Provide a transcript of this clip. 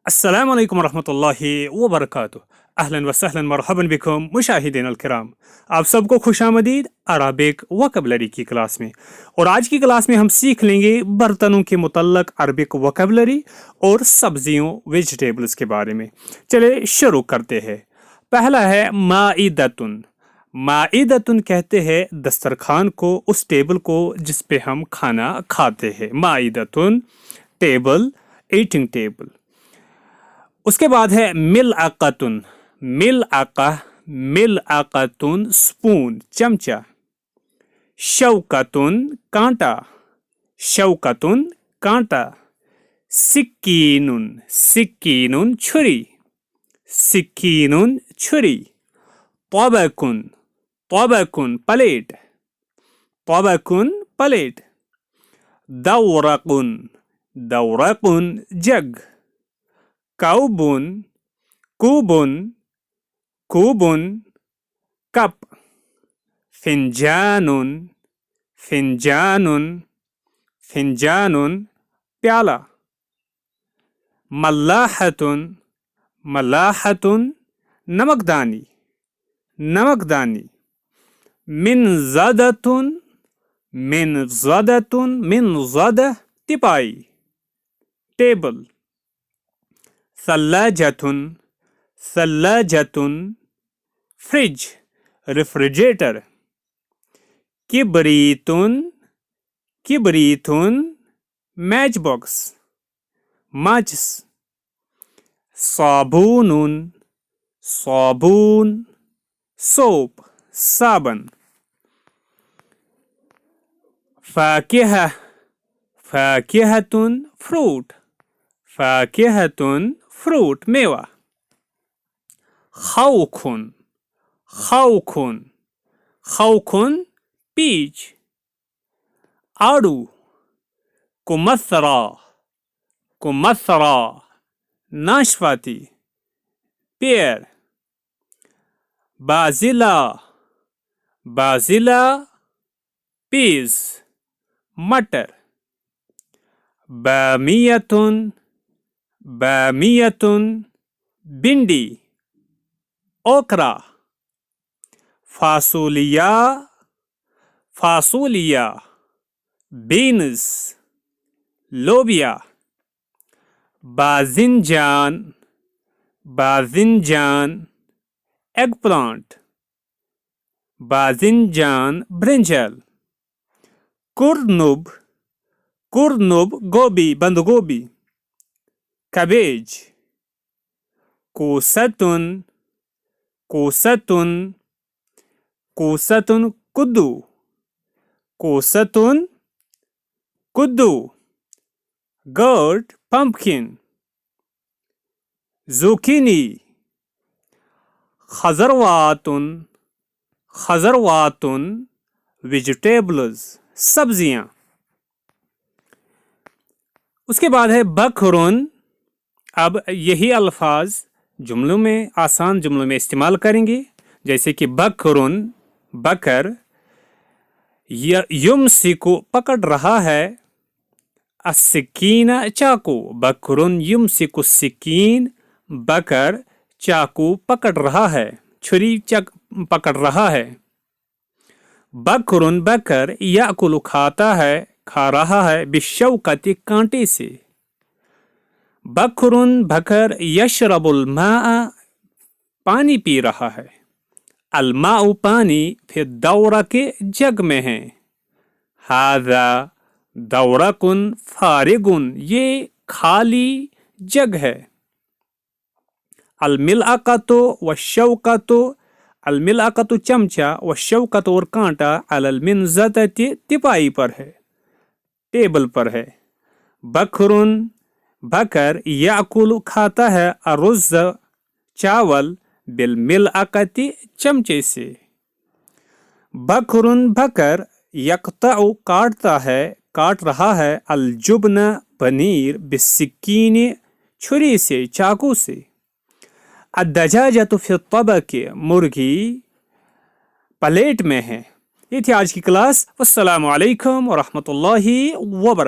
السلام عليكم ورحمة الله وبركاته. أهلا وسهلا مرحبا بكم مشاهدین الکرام. آپ سب کو خوش آمدید عربک وکیبلری کی کلاس میں. اور آج کی کلاس میں ہم سیکھ لیں گے برتنوں کے متعلق عربک وکیبلری اور سبزیوں ویجیٹیبلز کے بارے میں. چلے شروع کرتے ہیں. پہلا ہے مائدتن. مائدتن کہتے ہیں دسترخوان کو، اس ٹیبل کو جس پہ ہم کھانا کھاتے ہیں. مائدتن ٹیبل، ایٹنگ ٹیبل. اس کے بعد ہے ملعقتن. ملعقتن سپون، چمچہ. شوکتن کانٹا، شوکتن کانٹا. سکینن، سکینن چھری، سکینن چھری. طبقن، طبقن پلیٹ، طبقن پلیٹ. دورقن، دورقن جگ. کوبن، کوبن، کوبن کپ. فنجانن، فنجانن، فنجانن پیالہ. ملاحتن، ملاحتن نمکدانی، نمکدانی. منضدتن، منضدتن، منضدہ تپائی، ٹیبل. ثلاجتن، ثلاجتن فریج، ریفریجریٹر. کبریتن، کبریتن میچ باکس، ماچس. صابون، صابون سوپ، صابن. فاکہہ، فاکہتن فروٹ، فاکہتن فروٹ میوہ. خوخن، خوخن، خوخن پیچ. آڑو. کمثرہ، کمثرہ ناشپاتی، پیئر. بازلا، بازلا پیز، مٹر. بامیتن، بامیتن بھنڈی، اوکرا. فاصولیہ، فاصولیہ بینز، لوبیا. باذنجان، باذنجان ایگ پلانٹ، باذنجان برنجل. کرنب، کرنب گوبھی، بند گوبھی. کیبیج. کوستن، کوستن، کوستن کدو، کوستن کدو. Gourd pumpkin. زوکینی. خضرواتن، خضرواتن ویجیٹیبلز، سبزیاں. اس کے بعد ہے بکرن. اب یہی الفاظ جملوں میں، آسان جملوں میں استعمال کریں گے، جیسے کہ بکرن بکر. یمسکو پکڑ رہا ہے. السکین چاقو. بکرن یمسک السکین، بکر چاقو پکڑ رہا ہے، چھری پکڑ رہا ہے. بکرن بکر یاکل کھاتا ہے، کھا رہا ہے. بالشوکۃ کانٹے سے. بکرن بکر یشرب الماء پانی پی رہا ہے. الماء پانی پھر دورہ کے جگ میں ہے. ھذا دورقن فارغن یہ خالی جگ ہے. الملعقۃ والشوکۃ، الملعقۃ چمچہ، والشوکۃ اور کانٹا، علی المنضدۃ تپائی پر ہے، ٹیبل پر ہے. بکرن بکر یاکل کھاتا ہے. الرز چاول، بالملعقۃ چمچے سے. بکرن بکر یقطع کاٹتا ہے، کاٹ رہا ہے. الجبن پنیر، بالسکین چھری سے، چاقو سے. الدجاجۃ فی الطبق مرغی پلیٹ میں ہے. یہ تھی آج کی کلاس. والسلام علیکم ورحمۃ اللہ وبرکاتہ.